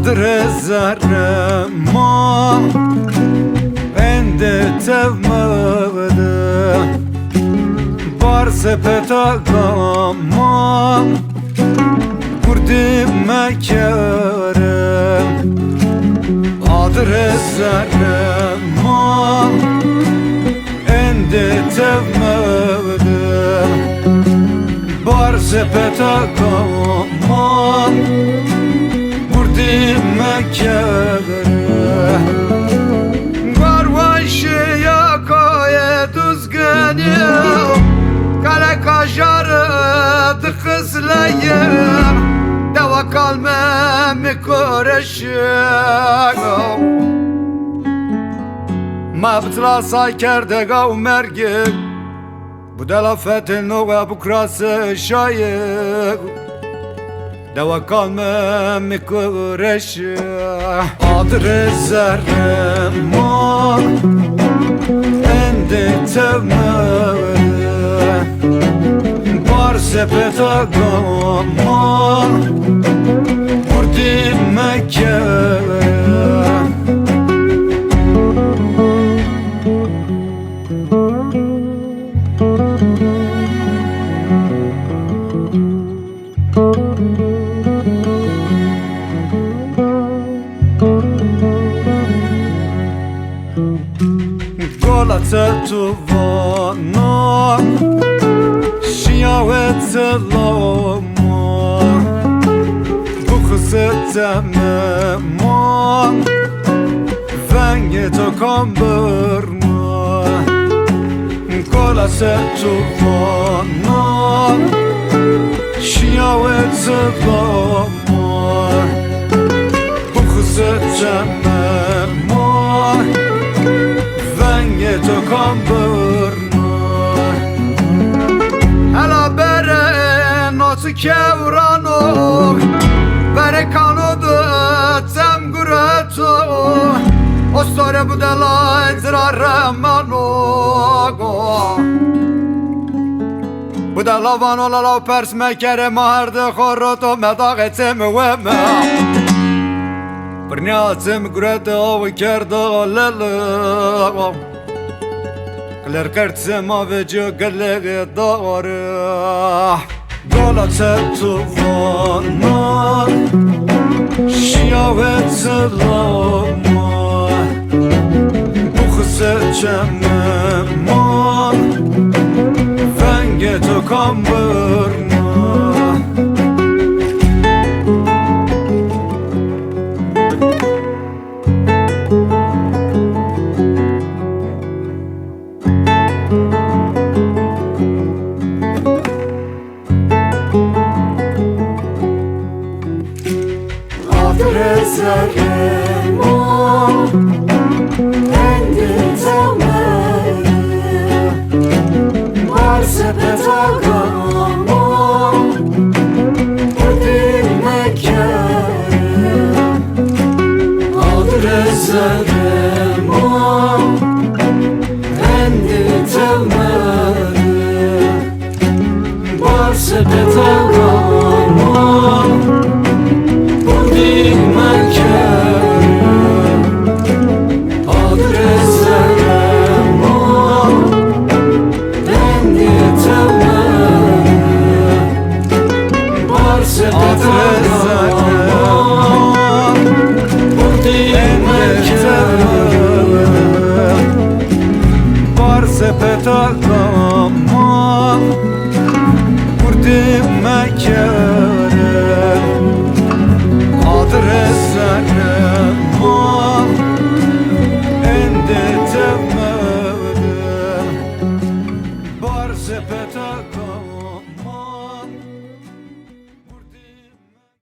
Adrezarıma ende tevmede Bar sepeta gama Kurdim mekarım Adrezarıma ende tevmede Bar sepeta gama Kurdim mekarım Garvaşı yakaya düzgünüm Kale kaşarı dıkızlayım Deva kalmemi koreşim Mabtla saykerde gav mergik Bu delafetin oğa bu krası şayık Deva kalmemi koreşim Adrezarıma ende tevmede Bar sepeta gama Kurdim mekarım Golata tuvana Şiyavet selama Bu kızı temema Venge tokam bırma Golata tuvana Şiyavet selama Bu kızı temema Venge tokam bırma Hela bere notu kevrano Bere kanodu tem gureto O store budela etraremano Budela vanola la pers mekere maharde khoroto medagete mwema Brniatem gureto o kerdo lele Kler kertsem avecı gallege dağarı Golata tuvana Şiyavet selama Bu kızı cemmema Venge tokam bırma Adrezarıma ende tevmede Bar sepeta gama Kurdim mekarım Adrezarıma ende tevmede Bar sepeta gama Kurdim mekarım Adrezarıma ende tevmede Bar sepeta gama Kurdim mekarım Bar sepeta gama Kurdim mekarım